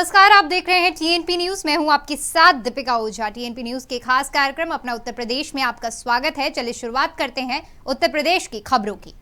नमस्कार, आप देख रहे हैं टीएनपी न्यूज। मैं हूं आपके साथ दीपिका ओझा। टीएनपी न्यूज के खास कार्यक्रम अपना उत्तर प्रदेश में आपका स्वागत है। चलिए शुरुआत करते हैं उत्तर प्रदेश की खबरों की।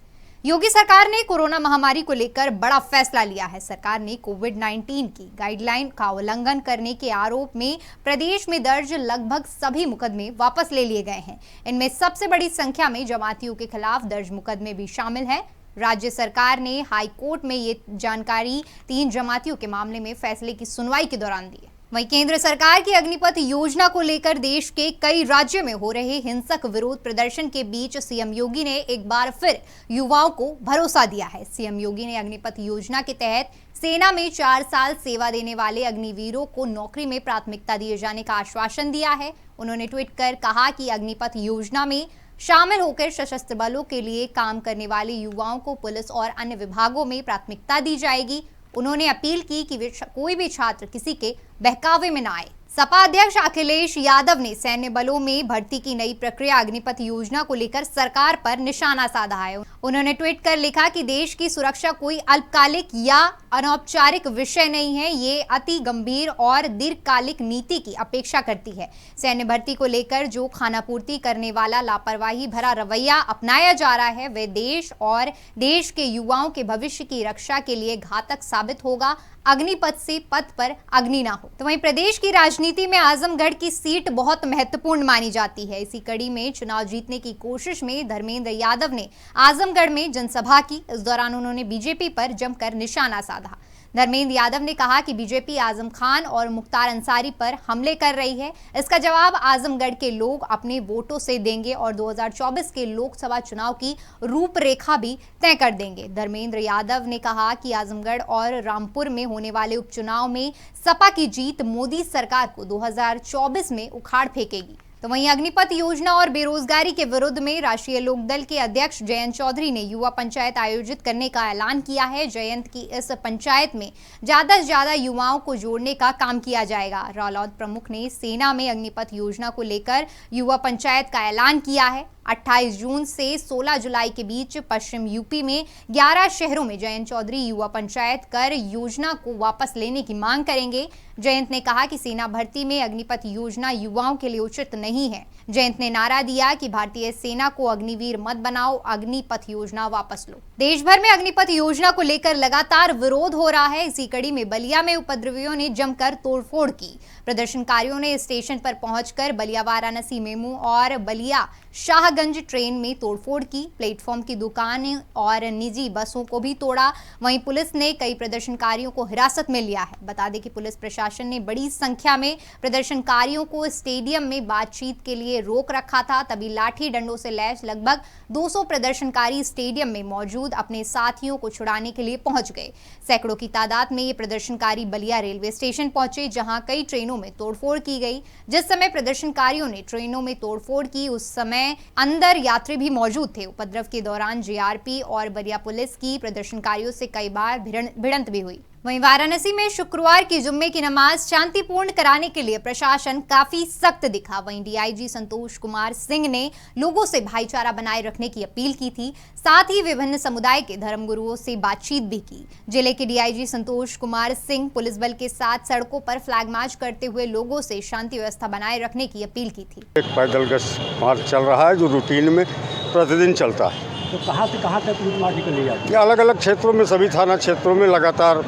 योगी सरकार ने कोरोना महामारी को लेकर बड़ा फैसला लिया है। सरकार ने कोविड-19 की गाइडलाइन का उल्लंघन करने के आरोप में प्रदेश में दर्ज लगभग सभी मुकदमे वापस ले लिए गए हैं। इनमें सबसे बड़ी संख्या में जमातियों के खिलाफ दर्ज मुकदमे भी शामिल हैं। राज्य सरकार ने हाई कोर्ट में ये जानकारी 3 जमातियों के मामले में फैसले की सुनवाई के दौरान दी है। वहीं केंद्र सरकार की अग्निपथ योजना को लेकर देश के कई राज्यों में हो रहे हिंसक विरोध प्रदर्शन के बीच सीएम योगी ने एक बार फिर युवाओं को भरोसा दिया है। सीएम योगी ने अग्निपथ योजना के तहत सेना में 4 साल सेवा देने वाले अग्निवीरों को नौकरी में प्राथमिकता दिए जाने का आश्वासन दिया है। उन्होंने ट्वीट कर कहा कि अग्निपथ योजना में शामिल होकर सशस्त्र बलों के लिए काम करने वाले युवाओं को पुलिस और अन्य विभागों में प्राथमिकता दी जाएगी। उन्होंने अपील की कि कोई भी छात्र किसी के बहकावे में न आए। सपा अध्यक्ष अखिलेश यादव ने सैन्य बलों में भर्ती की नई प्रक्रिया अग्निपथ योजना को लेकर सरकार पर निशाना साधा है। उन्होंने ट्वीट कर लिखा कि देश की सुरक्षा कोई अल्पकालिक या अनौपचारिक विषय नहीं है, ये अति गंभीर और दीर्घकालिक नीति की अपेक्षा करती है। सैन्य भर्ती को लेकर जो खानापूर्ति करने वाला लापरवाही भरा रवैया अपनाया जा रहा है, वे देश और देश के युवाओं के भविष्य की रक्षा के लिए घातक साबित होगा। अग्निपथ से पथ पर अग्नि ना हो। तो वहीं प्रदेश की राजनीति में आजमगढ़ की सीट बहुत महत्वपूर्ण मानी जाती है। इसी कड़ी में चुनाव जीतने की कोशिश में धर्मेंद्र यादव ने आजमगढ़ में जनसभा की। इस दौरान उन्होंने बीजेपी पर जमकर निशाना साधा। धर्मेंद्र यादव ने कहा कि बीजेपी आजम खान और मुख्तार अंसारी पर हमले कर रही है। इसका जवाब आजमगढ़ के लोग अपने वोटों से देंगे और 2024 के लोकसभा चुनाव की रूपरेखा भी तय कर देंगे। धर्मेंद्र यादव ने कहा कि आजमगढ़ और रामपुर में होने वाले उपचुनाव में सपा की जीत मोदी सरकार को 2024 में उखाड़ फेंकेगी। तो वहीं अग्निपथ योजना और बेरोजगारी के विरुद्ध में राष्ट्रीय लोकदल के अध्यक्ष जयंत चौधरी ने युवा पंचायत आयोजित करने का ऐलान किया है। जयंत की इस पंचायत में ज्यादा से ज्यादा युवाओं को जोड़ने का काम किया जाएगा। रालोद प्रमुख ने सेना में अग्निपथ योजना को लेकर युवा पंचायत का ऐलान किया है। 28 जून से 16 जुलाई के बीच पश्चिम यूपी में 11 शहरों में जयंत चौधरी युवा पंचायत कर योजना को वापस लेने की मांग करेंगे। जयंत ने कहा कि सेना भर्ती में अग्निपथ योजना युवाओं के लिए उचित नहीं है। जयंत ने नारा दिया कि भारतीय सेना को अग्निवीर मत बनाओ, अग्निपथ योजना वापस लो। देश भर में अग्निपथ योजना को लेकर लगातार विरोध हो रहा है। इसी कड़ी में बलिया में उपद्रवियों ने जमकर तोड़फोड़ की। प्रदर्शनकारियों ने स्टेशन पर पहुंचकर बलिया वाराणसी मेमू और बलिया शाहगंज ट्रेन में तोड़फोड़ की। प्लेटफॉर्म की दुकानें और निजी बसों को भी तोड़ा। वहीं पुलिस ने कई प्रदर्शनकारियों को हिरासत में लिया है। बता दें कि पुलिस प्रशासन ने बड़ी संख्या में प्रदर्शनकारियों को स्टेडियम में बातचीत के लिए रोक रखा था। तभी लाठी डंडों से लैस लगभग 200 प्रदर्शनकारी स्टेडियम में मौजूद अपने साथियों को छुड़ाने के लिए पहुंच गए। सैकड़ों की तादाद में ये प्रदर्शनकारी बलिया रेलवे स्टेशन पहुंचे, जहां कई ट्रेनों में तोड़फोड़ की गई। जिस समय प्रदर्शनकारियों ने ट्रेनों में तोड़फोड़ की, उस समय अंदर यात्री भी मौजूद थे। उपद्रव के दौरान जीआरपी और बलिया पुलिस की प्रदर्शनकारियों से कई बार भिड़ंत भी हुई। वहीं वाराणसी में शुक्रवार की जुम्मे की नमाज शांतिपूर्ण कराने के लिए प्रशासन काफी सख्त दिखा। वहीं डीआईजी संतोष कुमार सिंह ने लोगों से भाईचारा बनाए रखने की अपील की थी। साथ ही विभिन्न समुदाय के धर्मगुरुओं से बातचीत भी की। जिले के डीआईजी संतोष कुमार सिंह पुलिस बल के साथ सड़कों पर फ्लैग मार्च करते हुए लोगों से शांति व्यवस्था बनाए रखने की अपील की थी। एक पैदल गश्त मार्च चल रहा है जो रूटीन में प्रतिदिन चलता है। तो कहाँ से कहाँ तक रूट मार्च निकल जाती है? अलग अलग क्षेत्रों में, सभी थाना क्षेत्रों में लगातार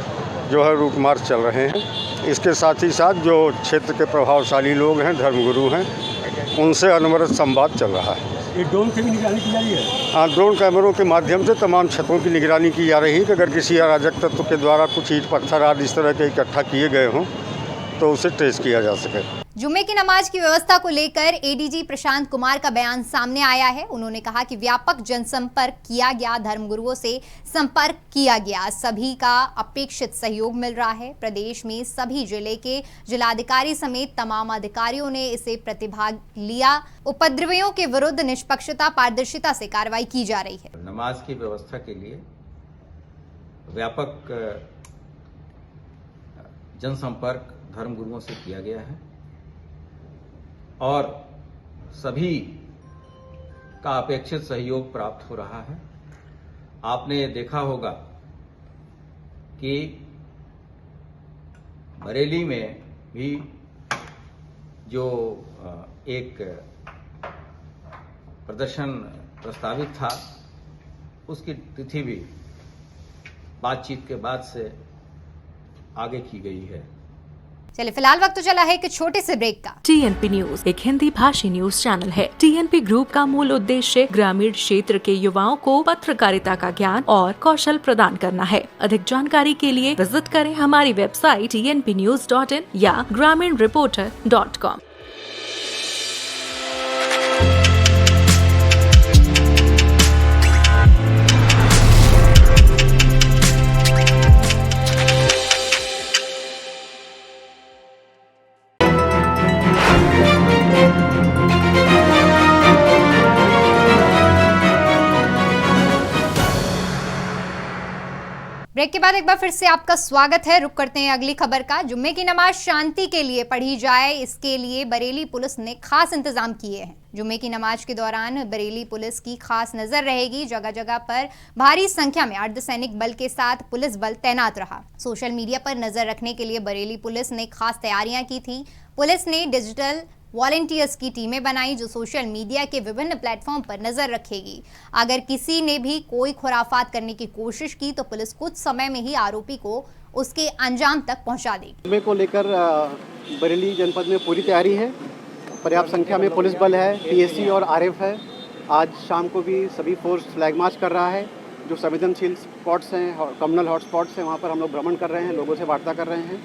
जो है रूट मार्च चल रहे हैं। इसके साथ ही साथ जो क्षेत्र के प्रभावशाली लोग हैं, धर्मगुरु हैं, उनसे अनवरत संवाद चल रहा है। ये ड्रोन से भी निगरानी की जा रही है? हाँ, ड्रोन कैमरों के माध्यम से तमाम क्षेत्रों की निगरानी की जा रही है कि अगर किसी अराजक तत्व के द्वारा कुछ ईंट पत्थर आदि इस तरह के इकट्ठा किए गए हों तो उसे ट्रेस किया जा सके। जुम्मे की नमाज की व्यवस्था को लेकर एडीजी प्रशांत कुमार का बयान सामने आया है। उन्होंने कहा कि व्यापक जनसंपर्क किया गया, धर्मगुरुओं से संपर्क किया गया, सभी का अपेक्षित सहयोग मिल रहा है। प्रदेश में सभी जिले के जिलाधिकारी समेत तमाम अधिकारियों ने इसे प्रतिभाग लिया। उपद्रवियों के विरुद्ध निष्पक्षता पारदर्शिता से कार्रवाई की जा रही है। नमाज की व्यवस्था के लिए व्यापक जनसंपर्क धर्मगुरुओं से किया गया है और सभी का अपेक्षित सहयोग प्राप्त हो रहा है। आपने देखा होगा कि बरेली में भी जो एक प्रदर्शन प्रस्तावित था उसकी तिथि भी बातचीत के बाद से आगे की गई है। चलिए फिलहाल वक्त तो चला है एक छोटे से ब्रेक का। TNP न्यूज एक हिंदी भाषी न्यूज चैनल है। TNP ग्रुप का मूल उद्देश्य ग्रामीण क्षेत्र के युवाओं को पत्रकारिता का ज्ञान और कौशल प्रदान करना है। अधिक जानकारी के लिए विजिट करें हमारी वेबसाइट tnpnews.in या graminreporter.com। ब्रेक के बाद एक बार फिर से आपका स्वागत है। रुक करते हैं अगली खबर का। जुम्मे की नमाज शांति के लिए पढ़ी जाए, इसके लिए बरेली पुलिस ने खास इंतजाम किए हैं। जुम्मे की नमाज के दौरान बरेली पुलिस की खास नजर रहेगी। जगह जगह पर भारी संख्या में अर्धसैनिक बल के साथ पुलिस बल तैनात रहा। सोशल मीडिया पर नजर रखने के लिए बरेली पुलिस ने खास तैयारियां की थी। पुलिस ने डिजिटल वॉलंटियर्स की टीमें बनाई जो सोशल मीडिया के विभिन्न प्लेटफॉर्म पर नजर रखेगी। अगर किसी ने भी कोई खुराफात करने की कोशिश की तो पुलिस कुछ समय में ही आरोपी को उसके अंजाम तक पहुंचा देगी। जुम्मे को लेकर बरेली जनपद में पूरी तैयारी है। पर्याप्त संख्या में पुलिस बल है, PSC और RF है। आज शाम को भी सभी फोर्स फ्लैग मार्च कर रहा है। जो संवेदनशील स्पॉट्स हैं, कम्युनल हॉटस्पॉट्स हैं, वहाँ पर हम लोग भ्रमण कर रहे हैं, लोगों से वार्ता कर रहे हैं।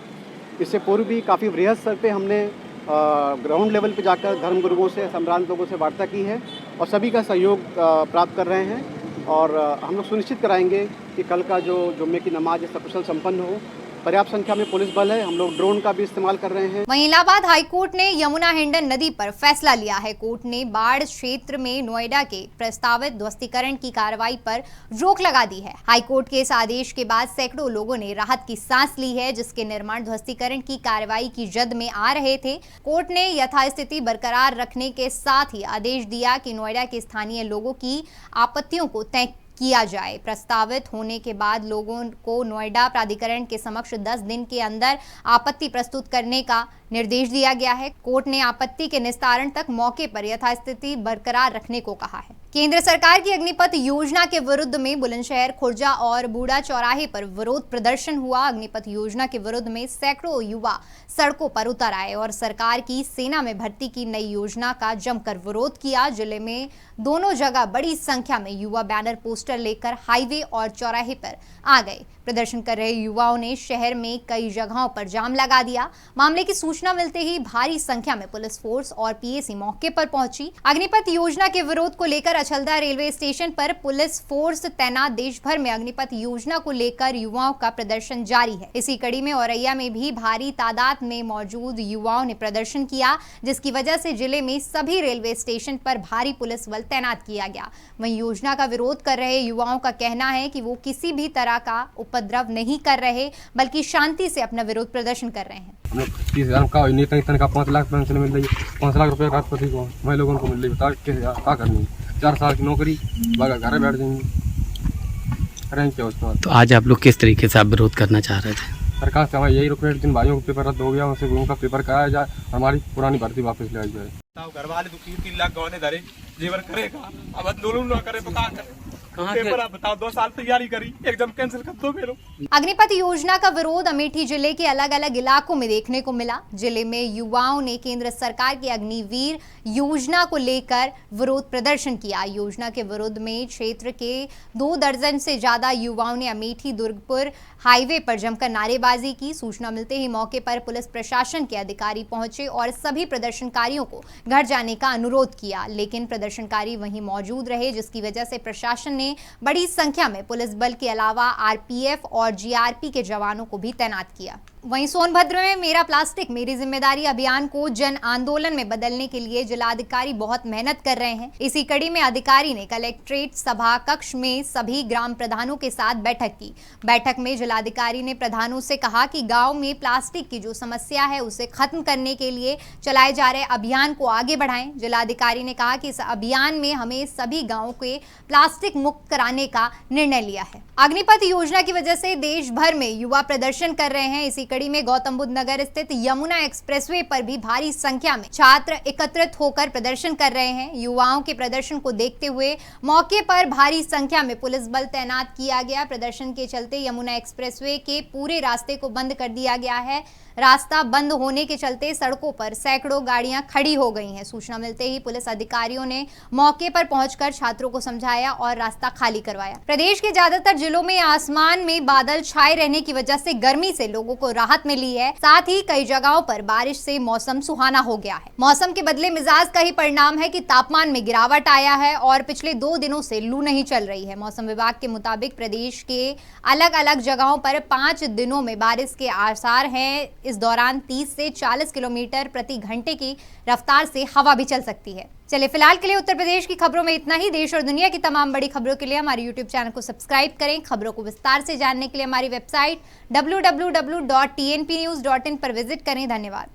इससे पूर्व भी काफ़ी वृहद स्तर पे हमने ग्राउंड लेवल पे जाकर धर्मगुरुओं से, संभ्रांत लोगों से वार्ता की है और सभी का सहयोग प्राप्त कर रहे हैं। और हम लोग सुनिश्चित कराएंगे कि कल का जो जुम्मे की नमाज सकुशल संपन्न हो। पर्याप्त संख्या में पुलिस बल है, हम लोग ड्रोन का भी इस्तेमाल कर रहे हैं। वहीं इलाहाबाद हाईकोर्ट ने यमुना हिंडन नदी पर फैसला लिया है। कोर्ट ने बाढ़ क्षेत्र में नोएडा के प्रस्तावित ध्वस्तीकरण की कार्रवाई पर रोक लगा दी है। हाईकोर्ट के इस आदेश के बाद सैकड़ों लोगों ने राहत की सांस ली है, जिसके निर्माण ध्वस्तीकरण की कार्रवाई की जद में आ रहे थे। कोर्ट ने यथास्थिति बरकरार रखने के साथ ही आदेश दिया कि नोएडा के स्थानीय लोगों की आपत्तियों को तय किया जाए। प्रस्तावित होने के बाद लोगों को नोएडा प्राधिकरण के समक्ष 10 दिन के अंदर आपत्ति प्रस्तुत करने का निर्देश दिया गया है। कोर्ट ने आपत्ति के निस्तारण तक मौके पर यथास्थिति बरकरार रखने को कहा है। केंद्र सरकार की अग्निपथ योजना के विरुद्ध में बुलंदशहर, खुर्जा और बूढ़ा चौराहे पर विरोध प्रदर्शन हुआ। अग्निपथ योजना के विरुद्ध में सैकड़ों युवा सड़कों पर उतर आए और सरकार की सेना में भर्ती की नई योजना का जमकर विरोध किया। जिले में दोनों जगह बड़ी संख्या में युवा बैनर पोस्टर लेकर हाईवे और चौराहे पर आ गए। प्रदर्शन कर रहे युवाओं ने शहर में कई जगहों पर जाम लगा दिया। मामले की सूचना मिलते ही भारी संख्या में पुलिस फोर्स और PAC मौके पर पहुंची। अग्निपथ योजना के विरोध को लेकर अछलदा रेलवे स्टेशन पर पुलिस फोर्स तैनात। देश भर में अग्निपथ योजना को लेकर युवाओं का प्रदर्शन जारी है। इसी कड़ी में औरैया में भी भारी तादाद में मौजूद युवाओं ने प्रदर्शन किया, जिसकी वजह से जिले में सभी रेलवे स्टेशन पर भारी पुलिस बल तैनात किया गया। वहीं योजना का विरोध कर रहे युवाओं का कहना है कि वो किसी भी तरह का उपद्रव नहीं कर रहे, बल्कि शांति से अपना विरोध प्रदर्शन कर रहे हैं। हम लोग 30,000 का नीति का 5 लाख पेंशन मिल रही है। 5 लाख रुपए राष्ट्रपति को वही लोगों को मिल रही है। क्या करनी, 4 साल की नौकरी, घर बैठ जाएंगे, करेंगे क्या उसके बाद। तो आज आप लोग किस तरीके से आप विरोध करना चाह रहे थे? सरकार से हमारे यही रिक्वेस्ट, जिन भाइयों का पेपर रद्द हो गया उनसे उनका पेपर कराया जाए, हमारी पुरानी भर्ती वापस ले आई जाए। घर वाले दुखी, 3 लाख गहने धरे, जेवर करेगा, अब आंदोलन ना करे तो क्या करे? पेपर आप बताओ, 2 साल तैयारी करी, एकदम कैंसिल कर दो मेरे। अग्निपथ योजना का विरोध अमेठी जिले के अलग अलग इलाकों में देखने को मिला। जिले में युवाओं ने केंद्र सरकार की अग्निवीर योजना को लेकर विरोध प्रदर्शन किया। योजना के विरोध में क्षेत्र के 2 दर्जन से ज्यादा युवाओं ने अमेठी दुर्गपुर हाईवे पर जमकर नारेबाजी की। सूचना मिलते ही मौके पर पुलिस प्रशासन के अधिकारी पहुंचे और सभी प्रदर्शनकारियों को घर जाने का अनुरोध किया, लेकिन प्रदर्शनकारी वहीं मौजूद रहे, जिसकी वजह से प्रशासन ने बड़ी संख्या में पुलिस बल के अलावा RPF और GRP के जवानों को भी तैनात किया। वहीं सोनभद्र में मेरा प्लास्टिक मेरी जिम्मेदारी अभियान को जन आंदोलन में बदलने के लिए जिलाधिकारी बहुत मेहनत कर रहे हैं। इसी कड़ी में अधिकारी ने कलेक्ट्रेट सभा कक्ष में सभी ग्राम प्रधानों के साथ बैठक की। बैठक में जिलाधिकारी ने प्रधानों से कहा कि गांव में प्लास्टिक की जो समस्या है उसे खत्म करने के लिए चलाए जा रहे अभियान को आगे बढ़ाएं। जिलाधिकारी ने कहा कि इस अभियान में हमें सभी गाँवों के प्लास्टिक मुक्त कराने का निर्णय लिया है। अग्निपथ योजना की वजह से देश भर में युवा प्रदर्शन कर रहे हैं। इसी कड़ी में गौतम बुद्ध नगर स्थित यमुना एक्सप्रेसवे पर भी भारी संख्या में छात्र एकत्रित होकर प्रदर्शन कर रहे हैं। युवाओं के प्रदर्शन को देखते हुए मौके पर भारी संख्या में पुलिस बल तैनात किया गया। प्रदर्शन के चलते यमुना एक्सप्रेसवे के पूरे रास्ते को बंद कर दिया गया है। रास्ता बंद होने के चलते सड़कों पर सैकड़ों गाड़ियां खड़ी हो गई हैं। सूचना मिलते ही पुलिस अधिकारियों ने मौके पर पहुंचकर छात्रों को समझाया और रास्ता खाली करवाया। प्रदेश के ज्यादातर जिलों में आसमान में बादल छाए रहने की वजह से गर्मी से लोगों को राहत मिली है। साथ ही कई जगहों पर बारिश से मौसम सुहाना हो गया है। मौसम के बदले मिजाज का ही परिणाम है कि तापमान में गिरावट आया है और पिछले 2 दिनों से लू नहीं चल रही है। मौसम विभाग के मुताबिक प्रदेश के अलग अलग जगहों पर 5 दिनों में बारिश के आसार हैं। इस दौरान 30 से 40 किलोमीटर प्रति घंटे की रफ्तार से हवा भी चल सकती है। चलिए फिलहाल के लिए उत्तर प्रदेश की खबरों में इतना ही। देश और दुनिया की तमाम बड़ी खबरों के लिए हमारे YouTube चैनल को सब्सक्राइब करें। खबरों को विस्तार से जानने के लिए हमारी वेबसाइट www.tnpnews.in पर विजिट करें। धन्यवाद।